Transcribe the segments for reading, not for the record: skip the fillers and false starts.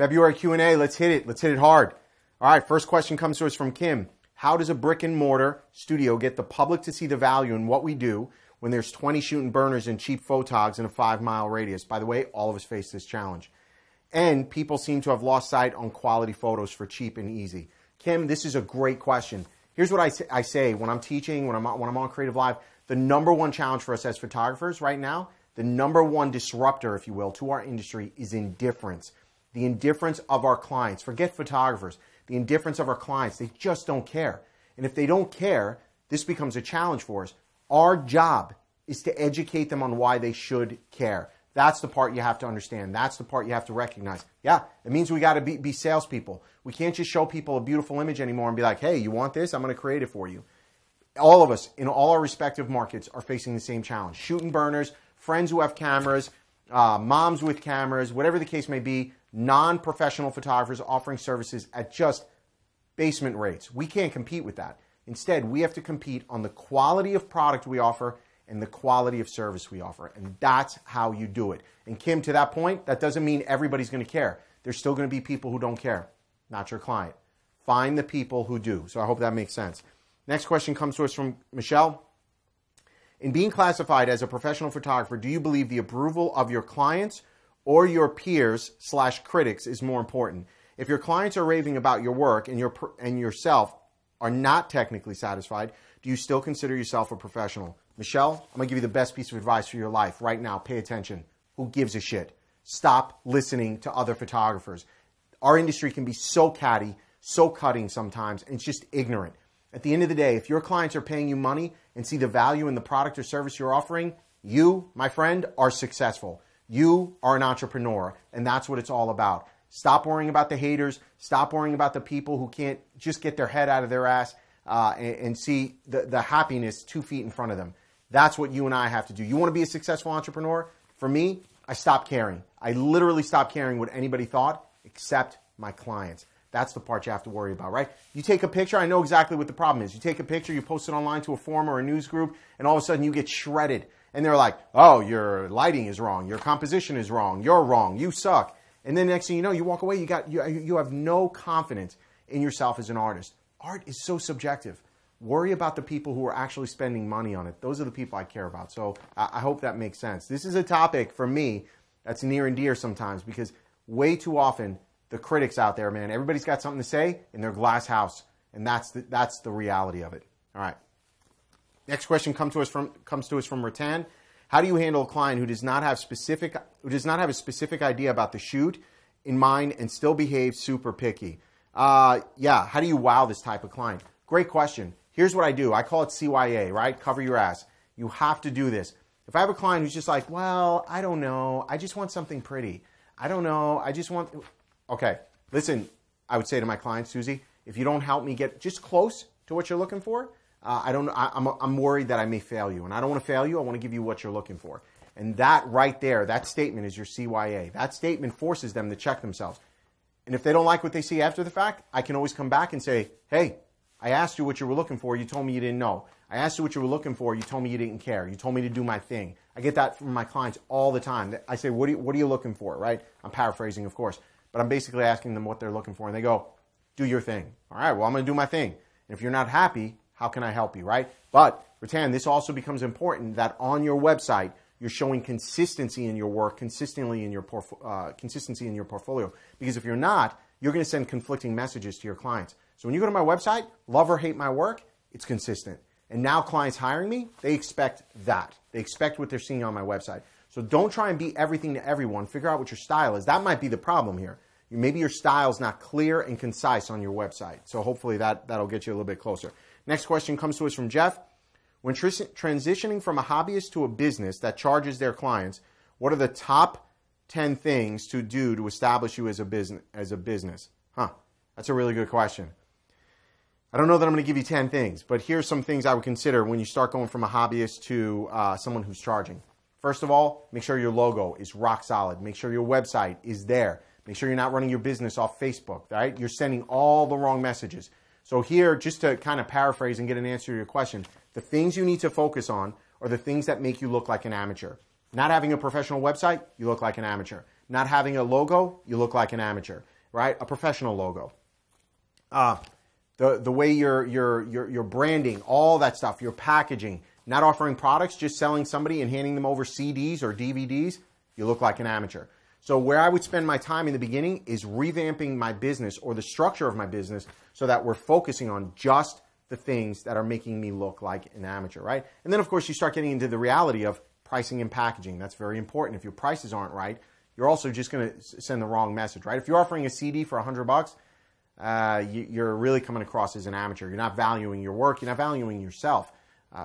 February Q&A, let's hit it. Let's hit it hard. All right, first question comes to us from Kim. How does a brick and mortar studio get the public to see the value in what we do when there's 20 shooting burners and cheap photogs in a 5-mile radius? By the way, all of us face this challenge. And people seem to have lost sight on quality photos for cheap and easy. Kim, this is a great question. Here's what I say when I'm teaching, when I'm on Creative Live. The number one challenge for us as photographers right now, the number one disruptor, if you will, to our industry is indifference. The indifference of our clients. Forget photographers. The indifference of our clients. They just don't care. And if they don't care, this becomes a challenge for us. Our job is to educate them on why they should care. That's the part you have to understand. That's the part you have to recognize. Yeah, it means we got to be salespeople. We can't just show people a beautiful image anymore and be like, hey, you want this? I'm going to create it for you. All of us in all our respective markets are facing the same challenge. Shooting burners, friends who have cameras, moms with cameras, whatever the case may be, non-professional photographers offering services at just basement rates. We can't compete with that. Instead, we have to compete on the quality of product we offer and the quality of service we offer. And that's how you do it. And Kim, to that point, that doesn't mean everybody's going to care. There's still going to be people who don't care. Not your client. Find the people who do. So I hope that makes sense. Next question comes to us from Michelle. In being classified as a professional photographer, do you believe the approval of your clients or your peers/critics is more important? If your clients are raving about your work and yourself are not technically satisfied, do you still consider yourself a professional? Michelle, I'm going to give you the best piece of advice for your life right now. Pay attention. Who gives a shit? Stop listening to other photographers. Our industry can be so catty, so cutting sometimes, and it's just ignorant. At the end of the day, if your clients are paying you money and see the value in the product or service you're offering, you, my friend, are successful. You are an entrepreneur, and that's what it's all about. Stop worrying about the haters. Stop worrying about the people who can't just get their head out of their ass and see the happiness 2 feet in front of them. That's what you and I have to do. You want to be a successful entrepreneur? For me, I stopped caring. I literally stopped caring what anybody thought except my clients. That's the part you have to worry about, right? You take a picture, I know exactly what the problem is. You take a picture, you post it online to a forum or a news group, and all of a sudden you get shredded. And they're like, oh, your lighting is wrong, your composition is wrong, you're wrong, you suck. And then next thing you know, you walk away, you have no confidence in yourself as an artist. Art is so subjective. Worry about the people who are actually spending money on it. Those are the people I care about. So I hope that makes sense. This is a topic for me that's near and dear sometimes because way too often the critics out there, man, everybody's got something to say in their glass house. And that's the reality of it. All right. Next question comes to us from Ratan. How do you handle a client who does not have a specific idea about the shoot in mind and still behaves super picky? Yeah, how do you wow this type of client? Great question. Here's what I do. I call it CYA, right? Cover your ass. You have to do this. If I have a client who's just like, well, I don't know. I just want something pretty. I don't know. I just want... Okay, listen, I would say to my client, Susie, if you don't help me get just close to what you're looking for, I'm worried that I may fail you. And I don't want to fail you. I want to give you what you're looking for. And that right there, that statement is your CYA. That statement forces them to check themselves. And if they don't like what they see after the fact, I can always come back and say, hey, I asked you what you were looking for. You told me you didn't know. I asked you what you were looking for. You told me you didn't care. You told me to do my thing. I get that from my clients all the time. I say, what are you looking for, right? I'm paraphrasing, of course. But I'm basically asking them what they're looking for. And they go, do your thing. All right, well, I'm going to do my thing. And if you're not happy, how can I help you, right? But, Ratan, this also becomes important that on your website, you're showing consistency in your work, consistency in your portfolio. Because if you're not, you're going to send conflicting messages to your clients. So when you go to my website, love or hate my work, it's consistent. And now clients hiring me, they expect that. They expect what they're seeing on my website. So don't try and be everything to everyone. Figure out what your style is. That might be the problem here. Maybe your style is not clear and concise on your website. So hopefully that'll get you a little bit closer. Next question comes to us from Jeff. When transitioning from a hobbyist to a business that charges their clients, what are the top 10 things to do to establish you as a business? That's a really good question. I don't know that I'm going to give you 10 things, but here's some things I would consider when you start going from a hobbyist to someone who's charging. First of all, make sure your logo is rock solid. Make sure your website is there. Make sure you're not running your business off Facebook, right? You're sending all the wrong messages. So here, just to kind of paraphrase and get an answer to your question, the things you need to focus on are the things that make you look like an amateur. Not having a professional website, you look like an amateur. Not having a logo, you look like an amateur. right? A professional logo. The way you're branding, all that stuff, your packaging, not offering products, just selling somebody and handing them over CDs or DVDs, you look like an amateur. So where I would spend my time in the beginning is revamping my business or the structure of my business so that we're focusing on just the things that are making me look like an amateur, right? And then, of course, you start getting into the reality of pricing and packaging. That's very important. If your prices aren't right, you're also just going to send the wrong message, right? If you're offering a CD for $100, you're really coming across as an amateur. You're not valuing your work. You're not valuing yourself.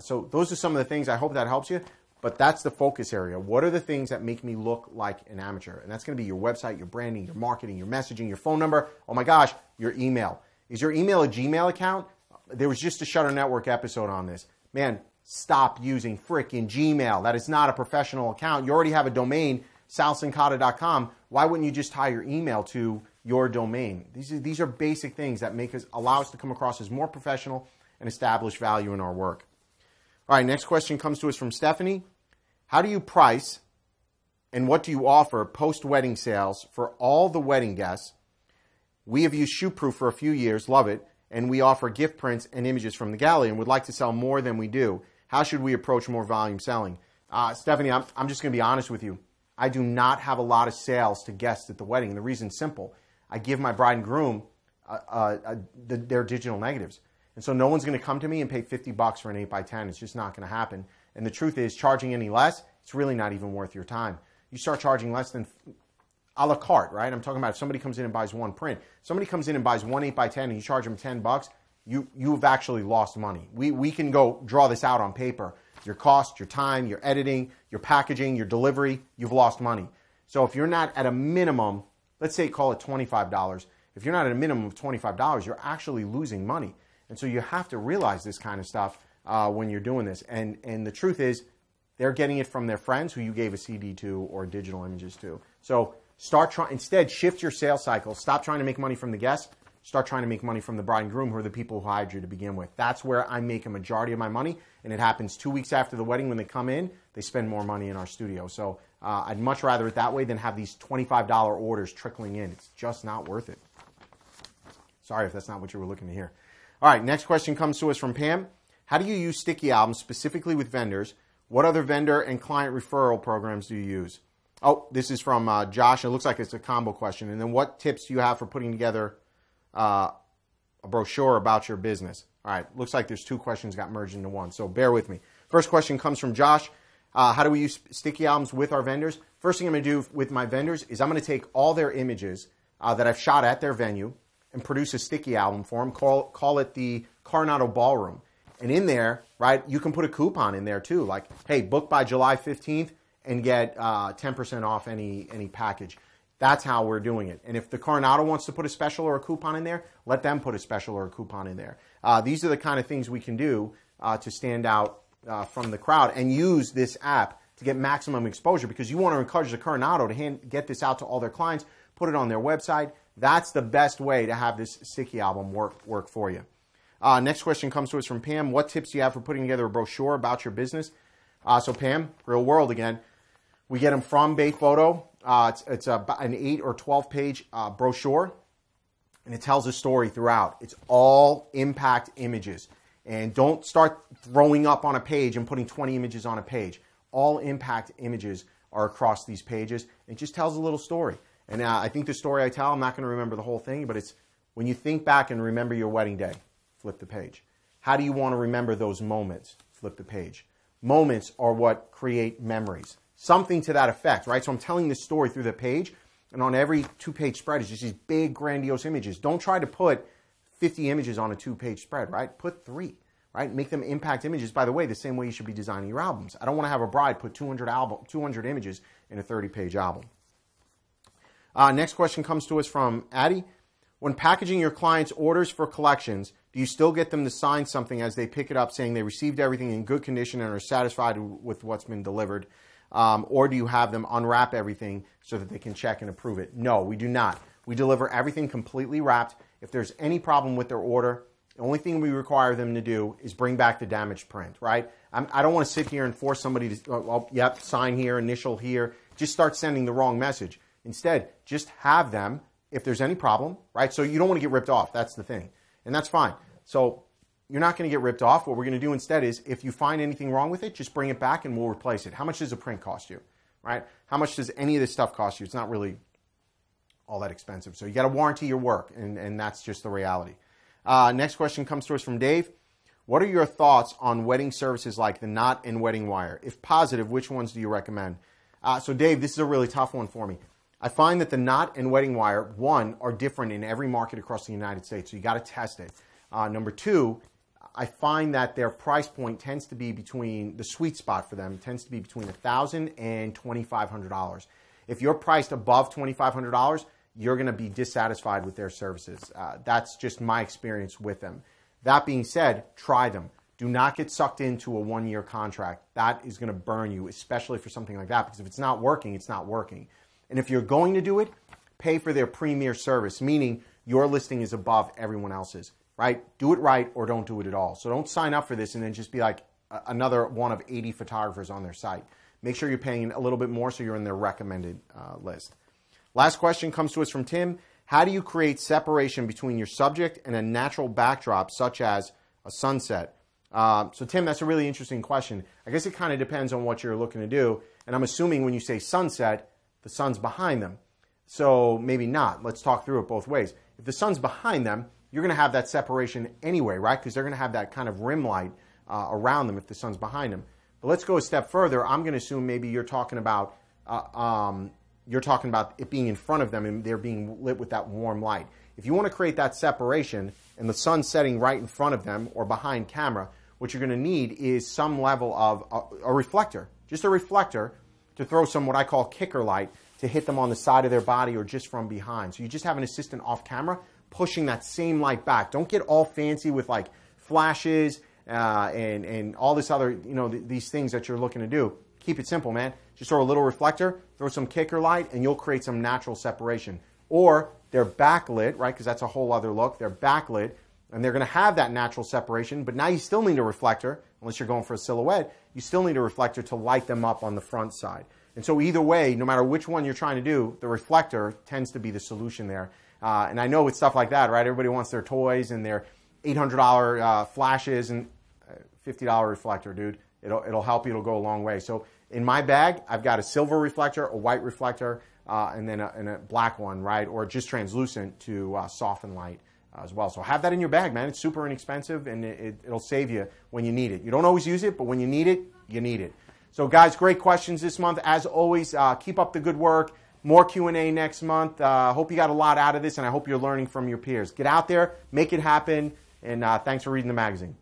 So those are some of the things. I hope that helps you. But that's the focus area. What are the things that make me look like an amateur? And that's going to be your website, your branding, your marketing, your messaging, your phone number. Oh my gosh, your email. Is your email a Gmail account? There was just a Shutter Network episode on this. Man, stop using frickin' Gmail. That is not a professional account. You already have a domain, salsincada.com. Why wouldn't you just tie your email to your domain? These are basic things that allow us to come across as more professional and establish value in our work. All right, next question comes to us from Stephanie. How do you price and what do you offer post-wedding sales for all the wedding guests? We have used Shootproof for a few years, love it, and we offer gift prints and images from the gallery and would like to sell more than we do. How should we approach more volume selling? Stephanie, I'm just going to be honest with you. I do not have a lot of sales to guests at the wedding. The reason's simple. I give my bride and groom their digital negatives. And so no one's going to come to me and pay $50 for an 8x10. It's just not going to happen. And the truth is, charging any less, it's really not even worth your time. You start charging less than a la carte, right? I'm talking about if somebody comes in and buys one print. Somebody comes in and buys one 8x10 and you charge them $10, you've actually lost money. We can go draw this out on paper. Your cost, your time, your editing, your packaging, your delivery, you've lost money. So if you're not at a minimum, let's say call it $25. If you're not at a minimum of $25, you're actually losing money. And so you have to realize this kind of stuff when you're doing this. And the truth is, they're getting it from their friends who you gave a CD to or digital images to. So instead, shift your sales cycle. Stop trying to make money from the guests. Start trying to make money from the bride and groom, who are the people who hired you to begin with. That's where I make a majority of my money. And it happens 2 weeks after the wedding when they come in, they spend more money in our studio. So I'd much rather it that way than have these $25 orders trickling in. It's just not worth it. Sorry if that's not what you were looking to hear. All right, next question comes to us from Pam. How do you use sticky albums specifically with vendors? What other vendor and client referral programs do you use? Oh, this is from Josh. It looks like it's a combo question. And then what tips do you have for putting together a brochure about your business? All right, looks like there's two questions got merged into one, so bear with me. First question comes from Josh. How do we use sticky albums with our vendors? First thing I'm going to do with my vendors is I'm going to take all their images that I've shot at their venue and produce a sticky album for them. Call it the Coronado Ballroom. And in there, right, you can put a coupon in there too, like, hey, book by July 15th and get 10% off any package. That's how we're doing it. And if the Coronado wants to put a special or a coupon in there, let them put a special or a coupon in there. These are the kind of things we can do to stand out from the crowd and use this app to get maximum exposure, because you want to encourage the Coronado to get this out to all their clients, put it on their website. That's the best way to have this sticky album work for you. Next question comes to us from Pam. What tips do you have for putting together a brochure about your business? So Pam, real world again. We get them from Bay Photo. It's an 8 or 12 page brochure, and it tells a story throughout. It's all impact images. And don't start throwing up on a page and putting 20 images on a page. All impact images are across these pages. It just tells a little story. And I think the story I tell, I'm not going to remember the whole thing, but it's when you think back and remember your wedding day, flip the page. How do you want to remember those moments? Flip the page. Moments are what create memories. Something to that effect, right? So I'm telling this story through the page, and on every 2-page spread is just these big, grandiose images. Don't try to put 50 images on a 2-page spread, right? Put 3, right? Make them impact images. By the way, the same way you should be designing your albums. I don't want to have a bride put 200 images in a 30-page album. Next question comes to us from Addie. When packaging your clients' orders for collections, do you still get them to sign something as they pick it up saying they received everything in good condition and are satisfied with what's been delivered? Or do you have them unwrap everything so that they can check and approve it? No, we do not. We deliver everything completely wrapped. If there's any problem with their order, the only thing we require them to do is bring back the damaged print, right? I don't want to sit here and force somebody to, sign here, initial here. Just start sending the wrong message. Instead, just have them if there's any problem, right? So you don't want to get ripped off. That's the thing. And that's fine. So you're not going to get ripped off. What we're going to do instead is if you find anything wrong with it, just bring it back and we'll replace it. How much does a print cost you, right? How much does any of this stuff cost you? It's not really all that expensive. So you got to warranty your work, and that's just the reality. Next question comes to us from Dave. What are your thoughts on wedding services like the knot and wedding wire? If positive, which ones do you recommend? So Dave, this is a really tough one for me. I find that the knot and wedding wire, one, are different in every market across the United States, so you got to test it. Number two, I find that their price point tends to be between, the sweet spot for them tends to be between $1,000 and $2,500. If you're priced above $2,500, you're going to be dissatisfied with their services. That's just my experience with them. That being said, try them. Do not get sucked into a one-year contract. That is going to burn you, especially for something like that, because if it's not working, it's not working. And if you're going to do it, pay for their premier service, meaning your listing is above everyone else's, right? Do it right or don't do it at all. So don't sign up for this and then just be like another one of 80 photographers on their site. Make sure you're paying a little bit more so you're in their recommended list. Last question comes to us from Tim. How do you create separation between your subject and a natural backdrop such as a sunset? So Tim, that's a really interesting question. I guess it kind of depends on what you're looking to do. And I'm assuming when you say sunset, the sun's behind them. So maybe not. Let's talk through it both ways. If the sun's behind them, you're going to have that separation anyway, right? Because they're going to have that kind of rim light around them if the sun's behind them. But let's go a step further. I'm going to assume maybe you're talking about it being in front of them and they're being lit with that warm light. If you want to create that separation and the sun's setting right in front of them or behind camera, what you're going to need is some level of a reflector, just a reflector to throw some what I call kicker light to hit them on the side of their body or just from behind. So you just have an assistant off camera pushing that same light back. Don't get all fancy with like flashes and all this other, these things that you're looking to do. Keep it simple, man. Just throw a little reflector, throw some kicker light, and you'll create some natural separation. Or they're backlit, right? Because that's a whole other look. They're backlit, and they're going to have that natural separation, but now you still need a reflector, unless you're going for a silhouette, you still need a reflector to light them up on the front side. And so either way, no matter which one you're trying to do, the reflector tends to be the solution there. And I know with stuff like that, right? Everybody wants their toys and their $800 flashes and $50 reflector, dude. It'll help you. It'll go a long way. So in my bag, I've got a silver reflector, a white reflector, and then a black one, right? Or just translucent to soften light as well. So have that in your bag, man. It's super inexpensive, and it'll save you when you need it. You don't always use it, but when you need it, you need it. So guys, great questions this month. As always, keep up the good work. More Q&A next month. Hope you got a lot out of this, and I hope you're learning from your peers. Get out there, make it happen, and thanks for reading the magazine.